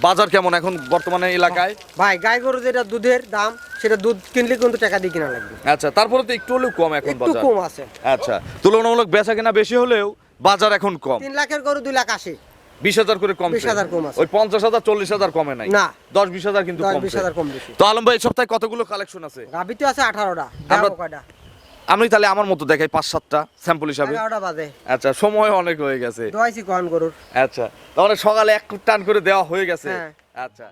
বাজার কেমন এখন বর্তমানে এলাকায়? ভাই গাই গরু যেটা দুধের দাম সেটা দুধ কিনলে কিন্তু টাকা দিয়ে কিনা লাগবে। আচ্ছা, তারপরে তো একটু হলেও কম এখন একটু বাজার। কম আছে। আচ্ছা, তুলনামূলক বেচা কেনা বেশি হলেও বাজার এখন কম। 3 লাখের গরু 2,80,000। 20,000 করে কম। 20,000 কম আছে। ওই 50,000 40,000 কমে নাই না, 10-20,000 কিন্তু কম। 20,000 কম বেশি। তো আলম ভাই এই সপ্তাহে কতগুলো কালেকশন আছে? গাভী তো আছে 18টা। আমরা- দাও কয়টা? আমি তাহলে আমার মতো দেখাই 5-7টা স্যাম্পল হিসাবে। 11টা বাজে। আচ্ছা, সময় অনেক হয়ে গেছে। দোয়াইছি কোন গরুর। আচ্ছা, তাহলে সকালে এক টান করে দেওয়া হয়ে গেছে। হ্যাঁ। আচ্ছা,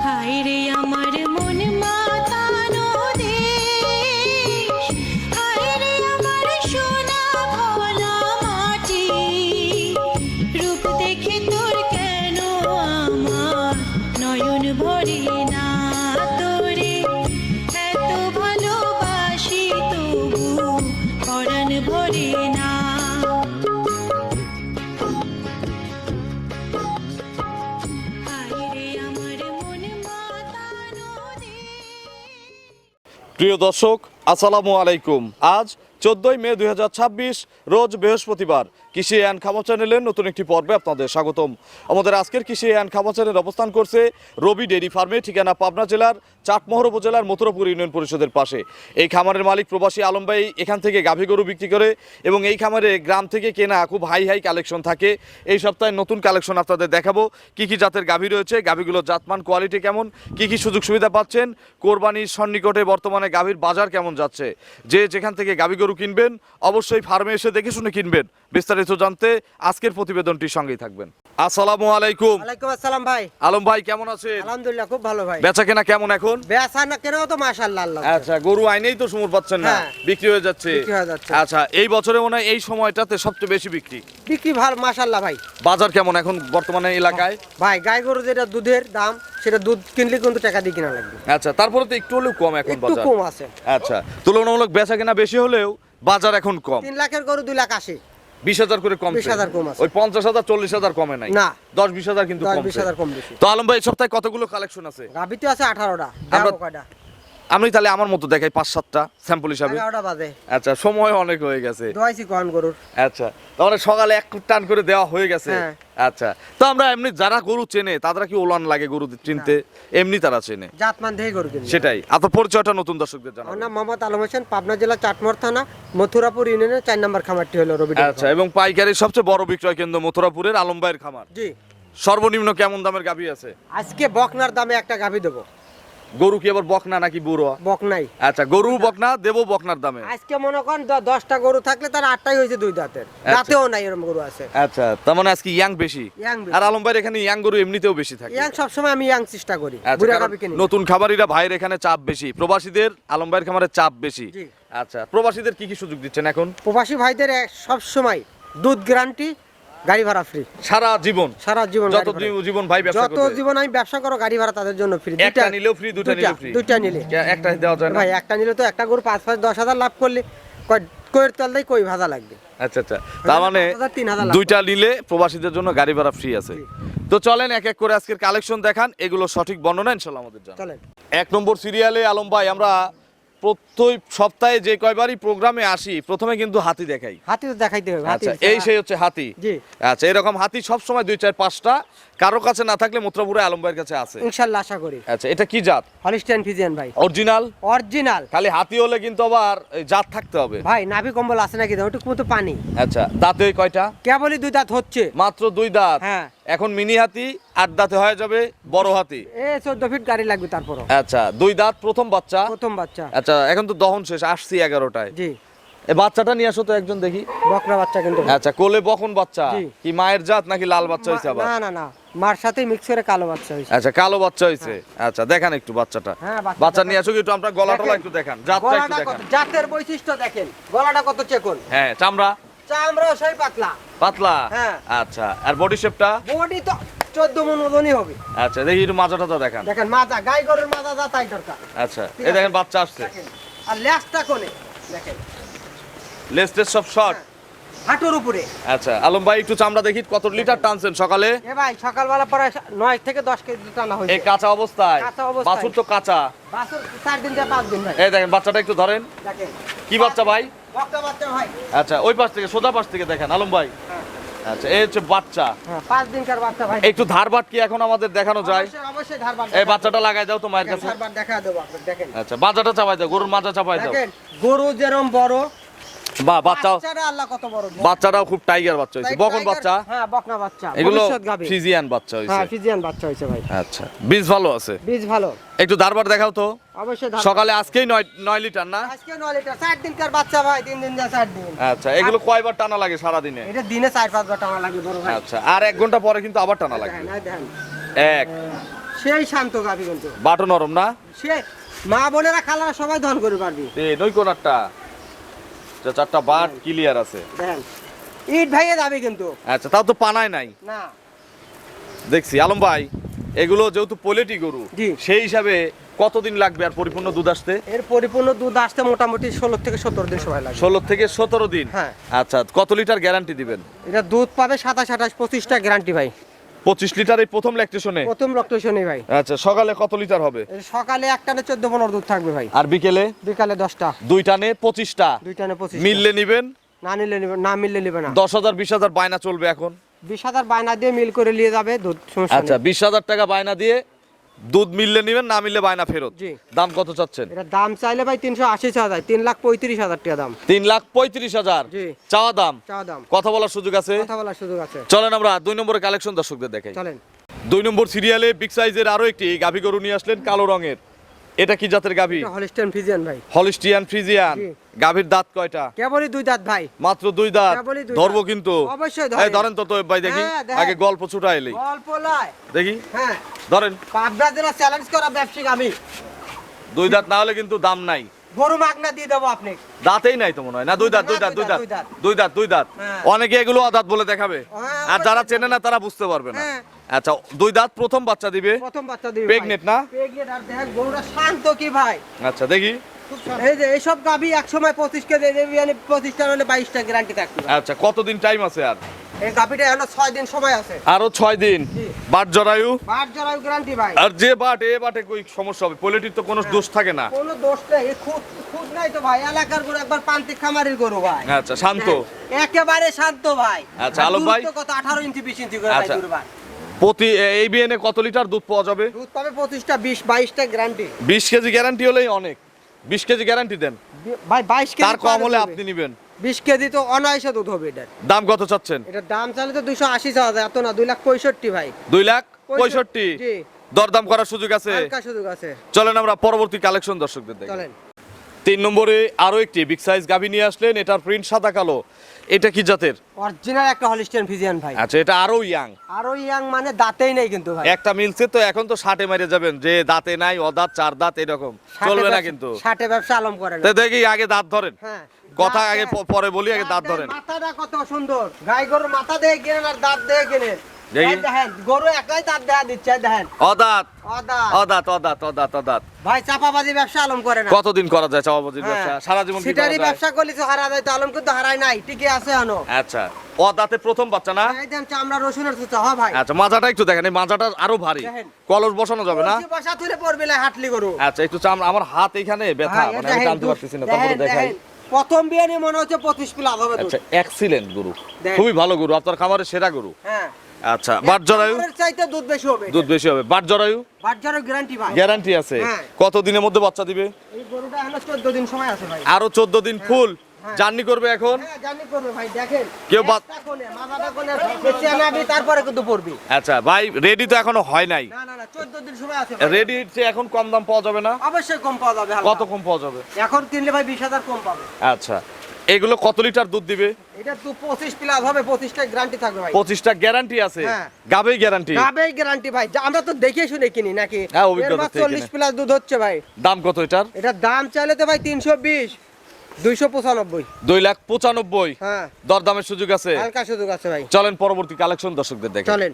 হায়রে আমার মন মাতানো দেশ, হায়রে আমার সোনা ভোলা মাটি, রূপ দেখে তোর কেন আমার নয়ন ভরে না, তোরে এত ভালোবাসি তবু পরাণ ভরে না। হায়রে আমার মন মাতানো দেশ। প্রিয় দর্শক আসসালামু আলাইকুম। আজ 14 মে 2026 রোজ বৃহস্পতিবার। কৃষি অ্যান্ড খামার চ্যানেলের নতুন একটি পর্বে আপনাদের স্বাগতম। আমাদের আজকের কৃষি অ্যান্ড খামার চ্যানেল অবস্থান করছে রবি ডেইরি ফার্মে, ঠিকানা পাবনা জেলার চাটমোহর উপজেলার মথুরাপুর ইউনিয়ন পরিষদের পাশে। এই খামারের মালিক প্রবাসী আলম ভাই এখান থেকে গাভী গরু বিক্রি করে এবং এই খামারে গ্রাম থেকে কেনা খুব হাই কালেকশন থাকে। এই সপ্তাহে নতুন কালেকশন আপনাদের দেখাবো। কি কি জাতের গাভী রয়েছে, গাভীগুলোর জাতমান কোয়ালিটি কেমন, কি কি সুযোগ সুবিধা পাচ্ছেন, কোরবানির সন্নিকটে বর্তমানে গাভীর বাজার কেমন যাচ্ছে। যে যেখান থেকে গাভী গরু কিনবেন অবশ্যই ফার্মে এসে দেখে শুনে কিনবেন। বিস্তারিত জানতে আজকের প্রতিবেদনটির সঙ্গেই থাকবেন। আসসালামু আলাইকুম। ওয়ালাইকুম আসসালাম ভাই। আলম ভাই কেমন আছেন? আলহামদুলিল্লাহ খুব ভালো ভাই। বেচা কেনা কেমন এখন? বেচা না কেন তো মাশাআল্লাহ আল্লাহ। আচ্ছা, গরু আইনেই তো সমর পাচ্ছেন না, হ্যাঁ। বিক্রি হয়ে যাচ্ছে। বিক্রি হয়ে যাচ্ছে। আচ্ছা, এই বছরে মনে হয় এই সময়টাতে সবচেয়ে বেশি বিক্রি। বিক্রি ভালো মাশাআল্লাহ ভাই। বাজার কেমন এখন বর্তমানে এলাকায়? ভাই গাই গরু যেটা দুধের দাম সেটা দুধ কিনলে কিন্তু টাকা দিয়ে কিনা লাগবে। আচ্ছা, তারপরে তো একটু হলেও কম এখন একটু বাজার। কম আছে। আচ্ছা, তুলনামূলক বেচা কেনা বেশি হলেও বাজার এখন কম। 3 লাখের গরু 2,80,000। 20,000 করে কম। 20,000 কম আছে। ওই 50,000 40,000 কমে নাই। না। 10-20,000 কিন্তু কম। 20,000 কম বেশি। তো আলম ভাই এই সপ্তাহে কতগুলো কালেকশন আছে? গাভী তো আছে 18টা। আমরা- দাও কয়টা? আমি তাহলে আমার মতো দেখাই 5-7টা স্যাম্পল হিসাবে। 11টা বাজে। আচ্ছা, সময় অনেক হয়ে গেছে। দোয়াইছি কোন গরুর। আচ্ছা, তাহলে সকালে এক টান করে দেওয়া হয়ে গেছে। হ্যাঁ। আচ্ছা, তো আমরা এমনি যারা গরু চেনে তারা কি ওলান লাগে গরু চিনতে? এমনি তারা চেনে, জাতমান দেখে গরু কিনবে। সেটাই। আপনার পরিচয়টা নতুন দর্শকদের আমার জানাবেন। নাম মোহাম্মদ আলম হোসেন, পাবনা জেলা চাটমোহর থানা মথুরাপুর ইউনিয়নের 4 নম্বর খামারটি হলো রবি ডেইরি আচ্ছা, এবং পাইকারির সবচেয়ে বড় বিক্রয় কেন্দ্র মথুরাপুরের আলম ভাইয়ের খামার। ফার্ম। জি। সর্বনিম্ন কেমন দামের গাভী আছে? আজকে বকনার দামে একটা গাভী দেবো। গরু কি আবার বকনা নাকি বুড়ো? বকনাই। আচ্ছা, গরু বকনা দেবো বকনার দামে। আজকে মনে করেন 10টা গরু থাকলে তার 8টাই হয়েছে 2 দাঁতের। দাঁতেও নাই এরকম গরু আছে। আচ্ছা, তার মানে আজকে ইয়াং বেশি। ইয়াং বেশি। আর আলম ভাইয়ের এখানে ইয়াং গরু এমনিতেও বেশি থাকে। ইয়াং সবসময় আমি ইয়াং চেষ্টা করি। আচ্ছা, বুড়া কারণ গাভী কিনি। নতুন খামারিরা ভাইয়ের এখানে চাপ বেশি, প্রবাসীদের আলম ভাইয়ের খামারে চাপ বেশি। জি। আচ্ছা, প্রবাসীদের কি কি সুযোগ দিচ্ছেন এখন? প্রবাসী ভাইদের সব সময় দুধ গ্যারান্টি, গাড়ি ভাড়া ফ্রি। সারা জীবন, সারা জীবন যত গাড়ি ভাড়া। জীবন ভাই ব্যবসা যত করবে, জীবন আমি ব্যবসা করো গাড়ি ভাড়া তাদের জন্য ফ্রি। একটা নিলেও ফ্রি, দুটো নিলেও ফ্রি। দুইটা নিলে একটা দেওয়া যায় না? ভাই একটা নিলে তো একটা গরু 5-10 হাজার লাভ করলে কয়ের তলদাই কই ভাজা লাগবে। আচ্ছা আচ্ছা, তার মানে 5,000 3,000 লাভ। দুইটা নিলে প্রবাসীদের জন্য গাড়ি ভাড়া ফ্রি আছে। জি। তো চলেন এক এক করে আজকের কালেকশন দেখান, এগুলো সঠিক বর্ণনা ইনশাআল্লাহ আমাদের জানান। চলেন। 1 নম্বর সিরিয়ালে আলম ভাই আমরা প্রত্যেক সপ্তাহে যে কয়বারই প্রোগ্রামে আসি প্রথমে কিন্তু হাতি দেখাই। হাতি তো দেখাইতে হবে। হাতি আচ্ছা, এই সেই হচ্ছে হাতি। জি। আচ্ছা, এরকম হাতি সব সময় 2-4-5টা, কারো কাছে না থাকলে মথুরাপুরে আলম ভাইয়ের কাছে আছে। ইনশাআল্লাহ আশা করি। আচ্ছা, এটা কি জাত? হলিস্টিয়ান ফিজিয়ান ভাই। অরিজিনাল? অরিজিনাল। খালি হাতি হলে কিন্তু আবার এই জাত থাকতে হবে। ভাই নাভি কম্বল আছে নাকি ওটুকু মতো পানি। আচ্ছা, দাঁতে কয়টা? কেবলই 2 দাঁত হচ্ছে। মাত্র 2 দাঁত। হ্যাঁ। এখন মিনি হাতি 8 দাঁতে হয়ে যাবে বড় হাতি। 14 ফিট গাড়ি লাগবে তারপরও। আচ্ছা, 2 দাঁত প্রথম বাচ্চা। প্রথম বাচ্চা। আচ্ছা, এখন তো দহন শেষ, আসছি 11টায়। জি। এই বাচ্চাটা নিয়ে আসো তো একজন দেখি। বকরা বাচ্চা কিন্তু। আচ্ছা, কোলে বকন বাচ্চা। জি। কি মায়ের জাত নাকি লাল বাচ্চা হইছে আবার? না না না, মার সাথে মিক্স করে কালো বাচ্চা হয়েছে। আচ্ছা কালো বাচ্চা হয়েছে। আচ্ছা দেখান একটু বাচ্চাটা। হ্যাঁ, বাচ্চা নিয়ে আসো একটু, আপনার গলাটা দেখেন। একটু দেখান, জাতটা একটু গলাটা দেখান। কত, জাতের বৈশিষ্ট্য দেখেন, গলাটা কত চেকন, হ্যাঁ চামড়া চামড়াও সেই পাতলা, পাতলা। হ্যাঁ। আচ্ছা আর বডি শেপটা? বডি তো 14 মণ ওজনই হবে। আচ্ছা দেখি একটু মাজাটা তো দেখান। দেখেন মাজা, গাই গরুর মাজা যা তাই দরকার। আচ্ছা এই দেখেন বাচ্চা আসছে। দেখেন আর লেজটা কোনে দেখেন, লেস টেস সব শর্ট। হাঁটুর উপরে। আচ্ছা আলম ভাই একটু চামড়া দেখি, কত লিটার টানছেন সকালে? এ ভাই সকালবেলা প্রায় 9 থেকে 10 কেজি টানা হয়েছে। এই কাঁচা অবস্থায়? কাঁচা অবস্থায়। বাছুর তো কাঁচা। বাছুর 4 দিন থেকে 5 দিন ভাই। এই দেখেন বাচ্চাটা একটু ধরেন। দেখেন কি বাচ্চা ভাই? বকটা বাচ্চা ভাই। আচ্ছা ওই পাশ থেকে, সোজা পাশ থেকে দেখেন আলম ভাই। হ্যাঁ। আচ্ছা এই হচ্ছে বাচ্চা। হ্যাঁ 5 দিনকার বাচ্চা ভাই। একটু ধারবাট কি এখন আমাদের দেখানো যায়? অবশ্যই ধারবার। এই বাচ্চাটা লাগাই দাও তো মায়ের কাছে। ধারবার দেখা দেবো আপনাকে, দেখেন। আচ্ছা মাজাটা চাপাই দাও, গরুর মাজা চাপাই দাও। দেখেন গরু যেরকম বড়, বা বাচ্চা, বাচ্চাটা আল্লাহ কত বড়। বাচ্চাটাও খুব টাইগার বাচ্চা হয়েছে, বকন বাচ্চা। হ্যাঁ বকনা বাচ্চা, এগুলো ভবিষ্যৎ গাভী। ফিজিয়ান বাচ্চা হ্যাঁ হয়েছে। ফিজিয়ান বাচ্চা হয়েছে ভাই। আচ্ছা বীজ ভালো আছে, বীজ ভালো। একটু ধারবার দেখাও তো। অবশ্যই ধারবার। সকালে আজকেই 9 লিটার না? আজকে 9 লিটার, 4 দিনকার বাচ্চা ভাই, 3 দিন যা 4 দিন। আচ্ছা এগুলো কয়বার টানা লাগে সারা দিনে? এটা দিনে 4-5 বার টানা লাগে বড় ভাই। আচ্ছা আর 1 ঘন্টা পরে কিন্তু আবার টানা লাগবে। দেখেন, এই দেখেন। এক সেই শান্ত গাভী কিন্তু। বাটো নরম না? সে মা বোনেরা খালারা সবাই দহন করে পারবি। এই নই কোনারটা, যে 4টা বাট ক্লিয়ার আছে। দেখেন ইট ভাইয়ে যাবে কিন্তু। আচ্ছা তাও তো পানায় নাই না দেখছি আলম ভাই। এগুলো যেহেতু পোলেটি গরু, জি। সেই হিসাবে কতদিন লাগবে আর পরিপূর্ণ দুধ আসতে? এর পরিপূর্ণ দুধ আসতে মোটামুটি 16 থেকে 17 দিন সময় লাগে। 16 থেকে 17 দিন। হ্যাঁ। আচ্ছা কত লিটার গ্যারান্টি দিবেন? এটা দুধ পাবে 27-28 25টা গ্যারান্টি ভাই। 25 লিটার এই প্রথম ল্যাকটেশনে? প্রথম রক্তশনী ভাই। আচ্ছা সকালে কত লিটার হবে? এর সকালে এক টানে 14-15 দুধ থাকবে ভাই। আর বিকেলে? বিকালে 10টা। 2 টানে 25টা। 2 টানে 25। মিললে নিবেন? না নিলে নিবে, না মিললে নিবে না। 10,000 20,000 বায়না চলবে এখন। 20,000 বায়না দিয়ে মিল করে নিয়ে যাবে দুধ, সমস্যা আচ্ছা নেই। 20,000 টাকা বায়না দিয়ে দুধ মিললে নিবেন, না মিললে বায়না ফেরত। জি। দাম কত চাচ্ছেন? এটা দাম চাইলে ভাই 380 চাওয়া, 3,35,000 টাকা দাম। 3,35,000 জি। চাওয়া দাম। চাওয়া দাম। কথা বলার সুযোগ আছে? কথা বলার সুযোগ আছে। চলেন আমরা 2 নম্বরের কালেকশন দর্শকদের দেখাই। চলেন। 2 নম্বর সিরিয়ালে বিগ সাইজের আরো একটি গাভী গরু নিয়ে আসলেন, কালো রঙের। এটা কি জাতের গাভী? এটা হলিস্টাইন ফ্রিজিয়ান ভাই। Holstein Friesian. জি। গাভীর দাঁত কয়টা? কেবলই 2 দাঁত ভাই। মাত্র 2 দাঁত। কেবলই 2 ধরবো দাঁত। কিন্তু। অবশ্যই এই ধরেন তো ভাই দেখি। হ্যাঁ, দেখেন। আগে গল্প ছুটা এলি গল্প লয়। দেখি, হ্যাঁ ধরেন। পাবনা জেলা চ্যালেঞ্জ করা ব্যবসায়িক আমি। 2 দাঁত না হলে কিন্তু দাম নাই। গরু মাগনা দিয়ে দেবো আপনি। দাঁতেই নাই তো মনে হয় না? 2 দাঁত, 2 দাঁত, 2 দাঁত, 2 দাঁত। হ্যাঁ। অনেকে এগুলো অদাঁত বলে দেখাবে, হ্যাঁ, আর যারা চেনে না তারা বুঝতে পারবে না। হ্যাঁ। আচ্ছা 2 দাঁত প্রথম বাচ্চা দিবে। প্রথম বাচ্চা দিবে। প্রেগনেন্ট না? প্রেগনেন্ট। আর দেখ গরুটা শান্ত কি ভাই। আচ্ছা দেখি। এই যে এইসব গাভী এক সময় 25 কেজি দেবে, মানে 25টা হলে 22টা গ্যারান্টি থাকবে। আচ্ছা কতদিন টাইম আছে আর? এই গাভীটা হলো 6 দিন সময় আছে। আরো 6 দিন। জি। বাট জরায়ু? বাট জরায়ু গ্যারান্টি ভাই। আর যে বাট এ বাটে কই সমস্যা হবে? পোলেটির তো কোনো দোষ থাকে না। কোনো দোষ নেই, এই খুদ খুদ নাই তো ভাই। এলাকার গরু, একবার প্রান্তিক খামারের গরু ভাই। আচ্ছা শান্ত। একেবারে শান্ত ভাই। আচ্ছা, আলম ভাই। দূরত্ব কত? 18 ইঞ্চি 20 ইঞ্চি করে ভাই আচ্ছা। দূর ভাই। প্রতি এই বিএনে কত লিটার দুধ পাওয়া যাবে? দুধ পাবে 25টা, 20-22টা গ্যারান্টি 20 কেজি গ্যারান্টি হলেই অনেক। 20 কেজি গ্যারান্টি দেন, ভাই। 22 কেজি তার কম হলে আপনি নেবেন। 20 কেজি তো অনায়াসে দুধ হবে এটা। দাম কত চাচ্ছেন? এটার দাম চাইলে তো 280 চাওয়া যায়, এত না, 2,65,000 ভাই। 2,65,000। জি। দরদাম করার সুযোগ আছে। হালকা সুযোগ আছে। চলেন আমরা পরবর্তী কালেকশন দর্শকদের দেখি। চলেন। 3 নম্বরে আরো একটি বিগ সাইজ গাভী নিয়ে আসলেন, এটার প্রিন্ট সাদা কালো। এটা কি জাতের? অরিজিনাল একটা হলিস্টাইন ফ্রিজিয়ান ভাই। আচ্ছা এটা আরো ইয়াং। আরো ইয়াং মানে দাঁতেই নেই কিন্তু ভাই। একটা মিলছে তো এখন তো 60-এ মেরে যাবেন, যে দাঁতে নাই, অদাঁত, 4 দাঁত এরকম চলবে না কিন্তু। 60-এ ব্যবসা আলম করে না। তো দেখি আগে দাঁত ধরেন। হ্যাঁ। কথা দাঁত আগে দেখ। পরে বলি, আগে দাঁত ধরেন। মাথাটা কত সুন্দর। গাই গরুর মাথা দিয়ে কিনেন আর দাঁত দিয়ে কিনেন। দেখি। এই দেখেন গরু একলাই দাঁত দেখা দিচ্ছে, এই দেখেন। অদাঁত, অদাঁত। অদাঁত, অদাঁত, অদাঁত, অদাঁত। ভাই চাপাবাজি ব্যবসা আলম করে না। কতদিন করা যায় চাপাবাজির ব্যবসা? সারা জীবন কি করা সিটারি যায়? ব্যবসা করলে তো হারা যায়, তো আলম কিন্তু হারায় নাই, টিকে আছে আনো। আচ্ছা অদাঁতে প্রথম বাচ্চা না? এই দেন চামড়া রসুনের সুতা, হ্যাঁ ভাই। আচ্ছা মাজাটা একটু দেখেন, এই মাজাটা আরো ভারী। দেখেন। কলস বসানো যাবে না? কলসি বসা তুলে পড়বে না, হাঁটলি গরু। আচ্ছা একটু চামড়া, আমার হাত এখানে ব্যথা, ভাই, মানে আমি দেখেন, টানতে পারতেছি না, তারপরে দেখেন, দেখাই। দেখেন। প্রথম বিয়ানে মনে হচ্ছে 25 প্লাস হবে দুধ। আচ্ছা এক্সিলেন্ট গরু, দেখেন। খুবই ভালো গরু, আপনার খামারের সেরা গরু। হ্যাঁ। আচ্ছা বাট জরায়ু? এর চাইতে দুধ বেশি হবে। দুধ বেশি হবে। বাট জরায়ু? বাচ্চারও গ্যারান্টি ভাই। গ্যারান্টি আছে। হ্যাঁ। কত দিনের মধ্যে বাচ্চা দিবে? এই গরুটা এখনো 14 দিন সময় আছে ভাই। আরো 14 দিন ফুল হ্যাঁ। জার্নি করবে এখন। হ্যাঁ জানি করবে ভাই, দেখেন। কেউ একটা কোণে, মাথাটা কোণে, পেছনে নাবি, তারপরে কিন্তু পড়বি। আচ্ছা ভাই রেডি তো এখনো হয় নাই। না না না, 14 দিন সময় আছে ভাই। রেডি এখন কম দাম পাওয়া যাবে না? অবশ্যই কম পাওয়া যাবে। হালকা। কত কম পাওয়া যাবে? এখন কিনলে ভাই 20,000 কম পাবে। আচ্ছা এগুলো কত লিটার দুধ দিবে? এটা তো 25 প্লাস হবে, 25টা গ্যারান্টি থাকবে ভাই। 25টা গ্যারান্টি আছে, হ্যাঁ। গাবেই গ্যারান্টি। গাবেই গ্যারান্টি ভাই, আমরা তো দেখে শুনে কিনি নাকি। হ্যাঁ, অভিজ্ঞতা থেকে 40 প্লাস দুধ হচ্ছে ভাই। দাম কত এটার? এটার দাম চাইলে তো ভাই 320, 295। 2,95,000। হ্যাঁ, দরদামের সুযোগ আছে। হালকা সুযোগ আছে ভাই। চলেন পরবর্তী কালেকশন দর্শকদের দেখেন। চলেন।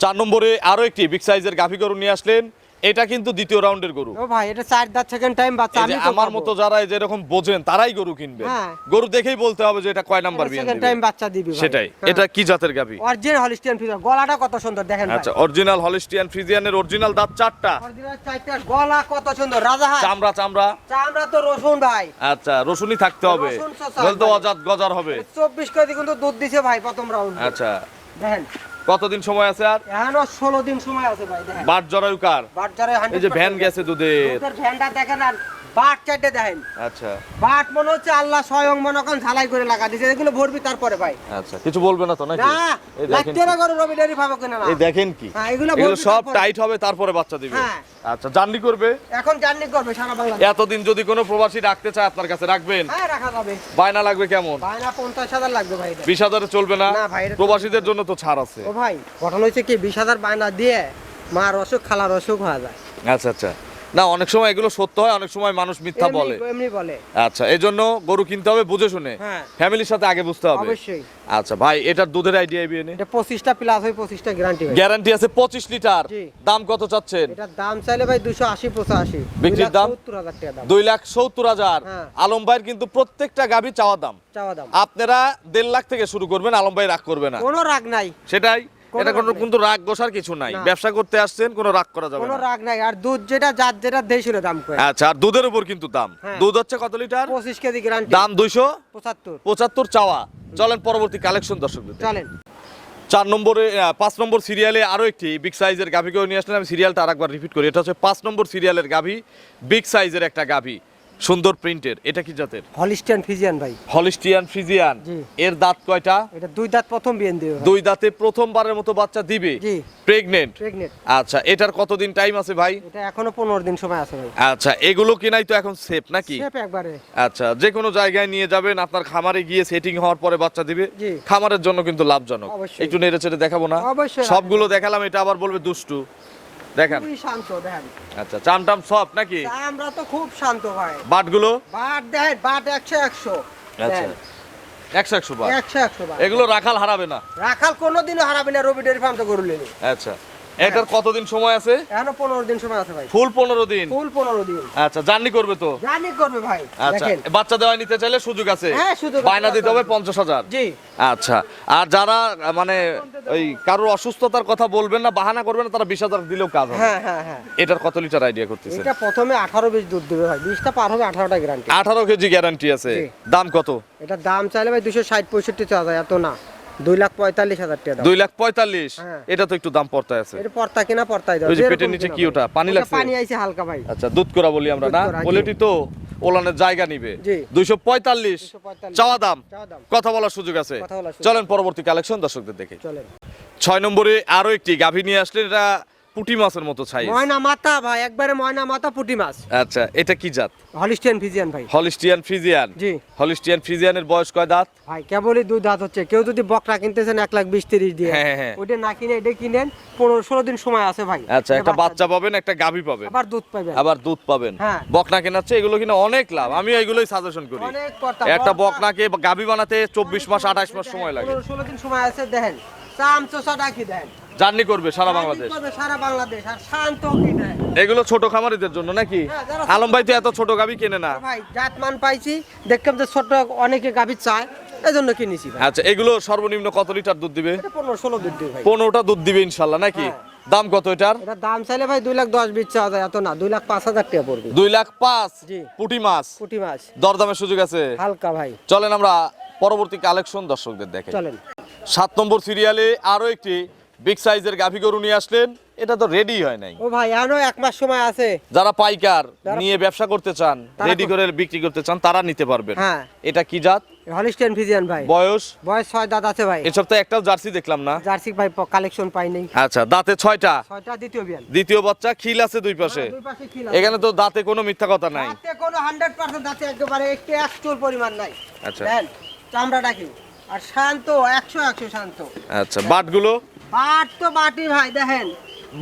4 নম্বরে আরো একটি বিগ সাইজের গাভী গরু নিয়ে আসলেন। এটা কিন্তু দ্বিতীয় রাউন্ডের গরু। ও ভাই, এটা 4 দাঁত সেকেন্ড টাইম বাচ্চা। এই যে আমি তো আমার পাবো। মতো যারা এই যে এরকম বোঝেন তারাই গরু কিনবে। হ্যাঁ। গরু দেখেই বলতে হবে যে এটা কয় নাম্বার বিয়ান সেকেন্ড দিবে। টাইম বাচ্চা দিবি ভাই। সেটাই। হ্যাঁ। এটা কি জাতের গাভী? অরিজিনাল হলিস্টিয়ান ফ্রিজিয়ান, গলাটা কত সুন্দর দেখেন ভাই। আচ্ছা, অরিজিনাল হলিস্টিয়ান ফ্রিজিয়ানের অরিজিনাল দাঁত 4টা। অরিজিনাল 4টা, গলা কত সুন্দর রাজাহাঁস। চামড়া চামড়া। চামড়া তো রসুন ভাই। আচ্ছা, রসুনই থাকতে হবে। রসুন শসা নইলে তো ভাই। অজাত গজার হবে। 24 কেজি কিন্তু দুধ দিছে ভাই প্রথম রাউন্ড। আচ্ছা, দেখেন কতদিন সময় আছে আর? এখনো 16 দিন সময় আছে ভাই। দেখেন বাট জরায়ু কার? বাচ্চারে 100% এই যে ভ্যান গেছে দুধের। দুধের ভ্যানটা দেখেন, আর বাট চারটে দেখেন। আচ্ছা বাট মনে হচ্ছে আল্লাহ স্বয়ং মনে করেন ঝালাই করে লাগা দিয়েছে। এগুলো ভরবি তারপরে ভাই। আচ্ছা, কিছু বলবে না তো নাকি? না, এই দেখেন লাগতে না করে রবি ডেরি পাবো কিনা না। এই দেখেন কি, হ্যাঁ, এগুলো এগুলো ভরবি সব তারপরে। টাইট হবে তারপরে বাচ্চা দিবে। হ্যাঁ। আচ্ছা, জার্নি করবে। এখন জার্নি করবে সারা বাংলাদেশ। এতদিন যদি কোনো প্রবাসী রাখতে চায় আপনার কাছে রাখবেন? হ্যাঁ, রাখা যাবে। বায়না লাগবে কেমন? বায়না 50,000 লাগবে ভাই। এটা। 20,000 চলবে না? না ভাই, এটা প্রবাসীদের জন্য তো ছাড় আছে। ও ভাই, ঘটনা হয়েছে কি 20,000 বায়না দিয়ে মার অসুখ খালার অসুখ হয়ে যায়। আচ্ছা আচ্ছা, না অনেক সময় এগুলো সত্য হয়, অনেক সময় মানুষ মিথ্যা বলে। এমনি বলে। আচ্ছা, এই জন্য গরু কিনতে হবে বুঝে শুনে। হ্যাঁ। ফ্যামিলির সাথে আগে বুঝতে হবে। অবশ্যই। আচ্ছা ভাই, এটার দুধের আইডিয়া বিয়ে এটা 25টা প্লাস হয়, 25টা গ্যারান্টি ভাই। গ্যারান্টি আছে 25 লিটার। জি। দাম কত চাচ্ছেন? এটার দাম চাইলে ভাই 280, 85। বিক্রির দাম? 2,70,000 টাকা দাম। 2,70,000। হ্যাঁ। আলম ভাইয়ের কিন্তু প্রত্যেকটা গাভী চাওয়া দাম। চাওয়া দাম। আপনারা 1.5 লাখ থেকে শুরু করবেন, আলম ভাই রাগ করবে না। কোনো রাগ নাই। সেটাই, কোনো এটা কোনো রাগ নেই। কিন্তু রাগ গোসার কিছু নাই। না। ব্যবসা করতে আসছেন, কোনো রাগ করা যাবে কোনো না। রাগ নাই। আর দুধ যেটা যার যেটা দেশীয় দাম করে। আচ্ছা, আর দুধের উপর কিন্তু দাম। হ্যাঁ। দুধ হচ্ছে কত লিটার? 25 KG guarantee. দাম 75। 275 চাওয়া। চলেন পরবর্তী কালেকশন দর্শকদের। চলেন। 4 নম্বরে 5 নম্বর সিরিয়ালে আরো একটি বিগ সাইজের গাভী করে নিয়ে আসলেন। আমি সিরিয়ালটা আরেকবার রিপিট করি। এটা হচ্ছে 5 নম্বর সিরিয়ালের গাভী, বিগ সাইজের একটা গাভী, সুন্দর প্রিন্টের। এটা কি জাতের? হলিস্টিয়ান ফ্রিজিয়ান ভাই। Holstein Friesian. জি। এর দাঁত কয়টা? এটা 2 দাঁত প্রথম বিয়ান দিবে ভাই। 2 দাঁতে প্রথমবারের মতো বাচ্চা দিবে। জি। প্রেগনেন্ট। প্রেগনেন্ট। আচ্ছা, এটার কতদিন টাইম আছে ভাই? এটা এখনো 15 দিন সময় আছে ভাই। আচ্ছা, এগুলো কিনাই তো এখন সেফ নাকি? সেপ একবারে। আচ্ছা, যে কোনো জায়গায় নিয়ে যাবেন, আপনার খামারে গিয়ে সেটিং হওয়ার পরে বাচ্চা দিবে। জি। খামারের জন্য কিন্তু লাভজনক। অবশ্যই। একটু নেড়ে চেড়ে দেখাবো না? অবশ্যই। সবগুলো দেখালাম, এটা আবার বলবে দুষ্টু। দেখেন। খুবই শান্ত দেখেন। আচ্ছা, চাম টাম সব নাকি? আমরা তো খুব শান্ত ভাই। বাটগুলো? বাট দেখেন, বাট 100, 100। আচ্ছা, 100 বার। 100 বাট। এগুলো রাখাল হারাবে না? রাখাল কোনোদিনও হারাবে না, রবি ডেয়ারি ফার্ম তো গরু লেনি। আচ্ছা, এটার কতদিন সময় আছে? এখনো 15 দিন সময় আছে ভাই। ফুল 15 দিন। ফুল 15 দিন। আচ্ছা, জার্নি করবে তো? জানি করবে ভাই। আচ্ছা, দেখেন। বাচ্চা দেওয়া নিতে চাইলে সুযোগ আছে? হ্যাঁ, সুযোগ আছে। বায়না দিতে হবে 50,000। জি। আচ্ছা, আর যারা মানে ওই কারোর অসুস্থতার কথা বলবেন না, বাহানা করবেন না, তারা 20,000 দিলেও কাজ হবে। হ্যাঁ, হ্যাঁ, হ্যাঁ। এটার কত লিটার আইডিয়া করতেছেন? এটা প্রথমে 18-20 দুধ দিবে ভাই। 20টা পার হবে, 18টা গ্যারান্টি। 18 কেজি গ্যারান্টি আছে। জি। দাম কত? এটা দাম চাইলে ভাই 260-65 চাওয়া যায়, এত না। 2,45,000 টাকা দাম। 2,45,000। হ্যাঁ। এটা তো একটু দাম পড়তে আছে। এটা পর্তা কিনা পর্তাই দাও। ওই যে যেরকম পেটের নিচে কিনা কি ভাই। ওটা? পানি ওটা লাগছে? পানি আইছে হালকা ভাই। আচ্ছা, দুধ করা বলি আমরা না? দুধ করা, জি। পোলেটি তো ওলানের জায়গা নিবে। জি। 245 245 চাওয়া দাম। চাওয়া দাম। কথা বলার সুযোগ আছে। কথা বলার সুযোগ। চলেন পরবর্তী কালেকশন দর্শকদের দেখে। চলেন। 6 নম্বরে আরো একটি গাভী নিয়ে আসলেন। এটা পুঁটি মাছের মতো সাইজ। ময়না মাথা ভাই, একবারে ময়না মাথা পুঁটি মাছ। আচ্ছা, এটা কি জাত? হলিস্টিয়ান ফিজিয়ান ভাই। Holstein Friesian. জি। হলিস্টিয়ান ফ্রিজিয়ানের বয়স কয় দাঁত? ভাই কেবলই 2 দাঁত হচ্ছে। কেউ যদি বকরা কিনতেছেন 1,20,30 দিয়ে, হ্যাঁ, হ্যাঁ। ওইটা না কিনে এটা কিনেন, 15-16 দিন সময় আছে ভাই। আচ্ছা, একটা বাচ্চা পাবেন, একটা গাভী পাবেন, আবার দুধ পাবেন। আবার দুধ পাবেন। হ্যাঁ। বকনা কেনাচ্ছে, এগুলো কিনা অনেক লাভ। আমি এইগুলোই সাজেশন করি। অনেক কর্তা। একটা বকনাকে গাভী বানাতে 24 মাস 28 মাস সময় লাগে। 15-16 দিন সময় আছে। দেখেন চাম চোষা ডাকি দেন, জার্নি করবে সারা বাংলাদেশ। সারা বাংলাদেশ। আর শান্ত কি দেন। এগুলো ছোট খামারিদের জন্য নাকি? হ্যাঁ, যারা আলম ভাই তো এত ছোট গাভী কেনে না। ভাই জাতমান পাইছি, দেখলাম যে ছোট অনেকে গাভী চায়, এজন্য কিনেছি ভাই। আচ্ছা, এগুলো সর্বনিম্ন কত লিটার দুধ দিবে? এটা 15-16 দুধ দিই ভাই। 15টা দুধ দিবে ইনশাল্লাহ নাকি? হ্যাঁ। দাম কত এটার? এটা দাম চাইলে ভাই 2,10,20 চাওয়া যায়, এত না। 2,05,000 টাকা পড়বে। 2,05,000। জি। পুঁটি মাছ। পুঁটি মাছ দরদামের সুযোগ আছে। হালকা ভাই। চলেন আমরা পরবর্তী কালেকশন দর্শকদের দেখে। চলেন। 7 নম্বর সিরিয়ালে আরো একটি বিগ সাইজের গাভী গরু নিয়ে আসলেন। এটা তো রেডি হয় নাই। ও ভাই এখনো 1 মাস সময় আছে। যারা পাইকার যারা- নিয়ে ব্যবসা করতে চান, তারা রেডি করে বিক্রি করতে চান, তারা নিতে পারবেন। হ্যাঁ। এটা কি জাত? হলিস্টিয়ান ফিজিয়ান ভাই। বয়স? বয়স 6 দাঁত আছে ভাই। এই সপ্তাহে একটাও জার্সি দেখলাম না। জার্সি ভাই কালেকশন পাই নাই। আচ্ছা, দাঁতে 6টা। 6টা দ্বিতীয় বিয়ান। দ্বিতীয় বাচ্চা, খিল আছে দুই পাশে। দুই পাশে খিল আছে। এখানে তো দাঁতে কোনো মিথ্যা কথা নাই। দাঁতে কোনো 100% দাঁতে একেবারে একটু এক চুল পরিমাণ নাই। আচ্ছা। দেন চামড়াটা কি? আর শান্ত 100 শান্ত। আচ্ছা বাটগুলো? বাট তো বাটি ভাই দেখেন,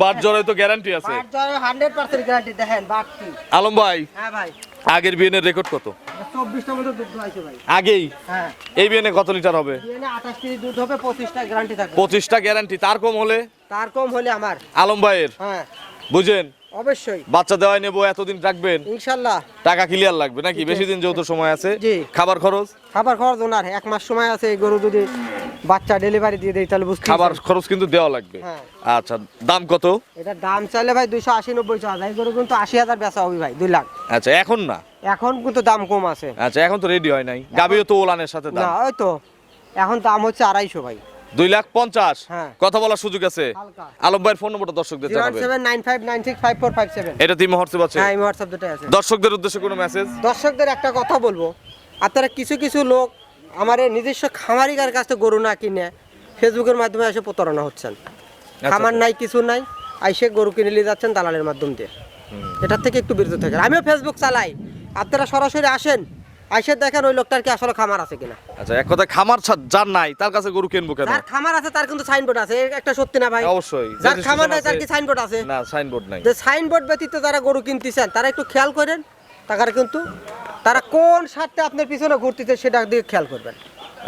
বাট জ্বরে তো গ্যারান্টি আছে? বাট জয় 100% গ্যারান্টি দেখেন বাটটি। আলম ভাই হ্যাঁ ভাই, আগের বিয়েনের রেকর্ড কত? 24টার মতো দুধ হয়েছে ভাই। আগেই? হ্যাঁ, এই বিয়েনে কত লিটার হবে? বিয়েনে 28 কেজি দুধ হবে, 25টা গ্যারান্টি থাকবে। 25টা গ্যারান্টি, তার কম হলে? তার কম হলে আমার। আলম ভাইয়ের হ্যাঁ বুঝেন, অবশ্যই বাচ্চা দেওয়াই নেবো, এতদিন রাখবেন, ইনশাল্লাহ। টাকা ক্লিয়ার লাগবে নাকি? বেশি দিন যেহেতু সময় আছে। জি। খাবার খরচ? খাবার খরচ ওনার 1 মাস সময় আছে, এই গরু যদি বাচ্চা ডেলিভারি দিয়ে দেয় তাহলে বুঝতে খাবার খরচ কিন্তু দেওয়া লাগবে। হ্যাঁ। আচ্ছা দাম কত? এটা দাম চাইলে ভাই 280-90 চাওয়া যায়, এই গরু কিন্তু 80,000 বেচা হবে ভাই, 2 লাখ। আচ্ছা এখন না? এখন কিন্তু দাম কম আছে। আচ্ছা এখন তো রেডি হয় নাই, গাবিও তো ওলানের সাথে না দাম। ওই তো এখন দাম হচ্ছে 250 ভাই। 2,50,000? হ্যাঁ। কথা বলার সুযোগ আছে? হালকা। আলম ভাইয়ের ফোন নম্বরটা দর্শকদের জানাবেন। 07959654557। এটা তিন হোয়াটসঅ্যাপ আছে? হ্যাঁ, এই হোয়াটসঅ্যাপ দুটোই আছে। দর্শকদের উদ্দেশ্যে কোনো মেসেজ? দর্শকদের একটা কথা বলবো, আপনারা কিছু কিছু লোক আমার এই নিজস্ব খামারিকার কাছ থেকে গরু না কিনে ফেসবুকের মাধ্যমে এসে প্রতারণা হচ্ছেন। খামার নাই, কিছু নাই, আইসে গরু কিনে নিয়ে যাচ্ছেন দালালের মাধ্যম দিয়ে। এটার থেকে একটু বিরত থাকেন। আমিও ফেসবুক চালাই, আপনারা সরাসরি আসেন, আইসে দেখেন ওই লোকটার কি আসলে খামার আছে কিনা। আচ্ছা এক কথা, খামার যার নাই তার কাছে গরু কিনবো কেন? যার খামার আছে তার কিন্তু সাইনবোর্ড আছে, এর একটা সত্যি না ভাই? অবশ্যই। যার registration খামার নাই তার আছে। কি সাইনবোর্ড আছে? না সাইনবোর্ড নাই। যে সাইনবোর্ড ব্যতীত যারা গরু কিনতেছেন তারা একটু খেয়াল করেন, তারা কিন্তু তারা কোন স্বার্থে আপনার পিছনে ঘুরতেছে সেটা দিকে খেয়াল করবেন।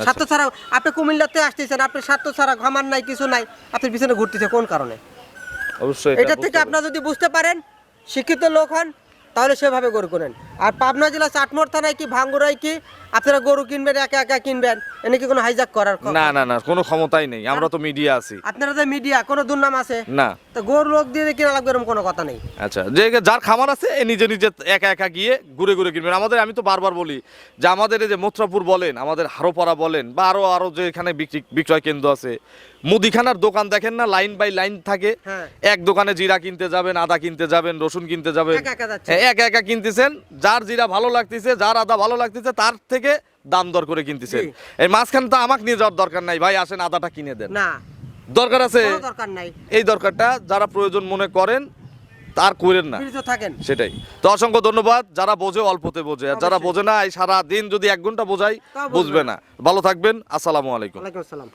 স্বার্থ ছাড়া আপনি কুমিল্লাতে আসতেছেন, আপনার স্বার্থ ছাড়া খামার নাই, কিছু নাই, আপনার পিছনে ঘুরতেছে কোন কারণে? অবশ্যই এটা থেকে আপনারা যদি বুঝতে পারেন, শিক্ষিত লোক হন, তাহলে সেভাবে গরু করেন। আর পাবনা জেলা চাটমোহর থানায় কি ভাঙ্গুরাই কি আপনারা গরু কিনবেন একা একা কিনবেন, এনে কি কোনো হাইজাক করার কথা? না না না, কোনো ক্ষমতাই নেই, আমরা তো মিডিয়া আছি। আপনারা যে মিডিয়া, কোনো দুর্নাম আছে না। তো গরু লোক দিয়ে কিনা লাগবে এরকম কোনো কথা নেই। আচ্ছা যে যার খামার আছে এ নিজে নিজে একা একা গিয়ে ঘুরে ঘুরে কিনবেন। আমাদের আমি তো বারবার বলি যে আমাদের এই যে মথুরাপুর বলেন, আমাদের হারোপাড়া বলেন, বা আরো যে এখানে বিক্রয় কেন্দ্র আছে, মুদিখানার দোকান দেখেন না, লাইন বাই লাইন থাকে। হ্যাঁ। এক দোকানে জিরা কিনতে যাবেন, আদা কিনতে যাবেন, রসুন কিনতে যাবেন, একা একা যাচ্ছে। একা একা কিনতেছেন। যার জিরা ভালো লাগতেছে, যার আদা ভালো লাগতেছে, তার থেকে দাম দর করে কিনতেছেন। জি। এই মাঝখানে তো আমাকে নিয়ে যাওয়ার দরকার নাই, ভাই আসেন আদাটা কিনে দেন। না, দরকার আছে, কোনো দরকার নাই, এই দরকারটা যারা প্রয়োজন মনে করেন তার করেন না, বিরত থাকেন। সেটাই তো। অসংখ্য ধন্যবাদ। যারা বোঝে অল্পতে বোঝে, আর যারা অবশ্যই। বোঝে না এই সারা দিন যদি 1 ঘন্টা বোঝাই তাও বুঝবে বুঝবে না। ভালো থাকবেন, আসসালামু আলাইকুম। ওয়ালাইকুম আসসালাম।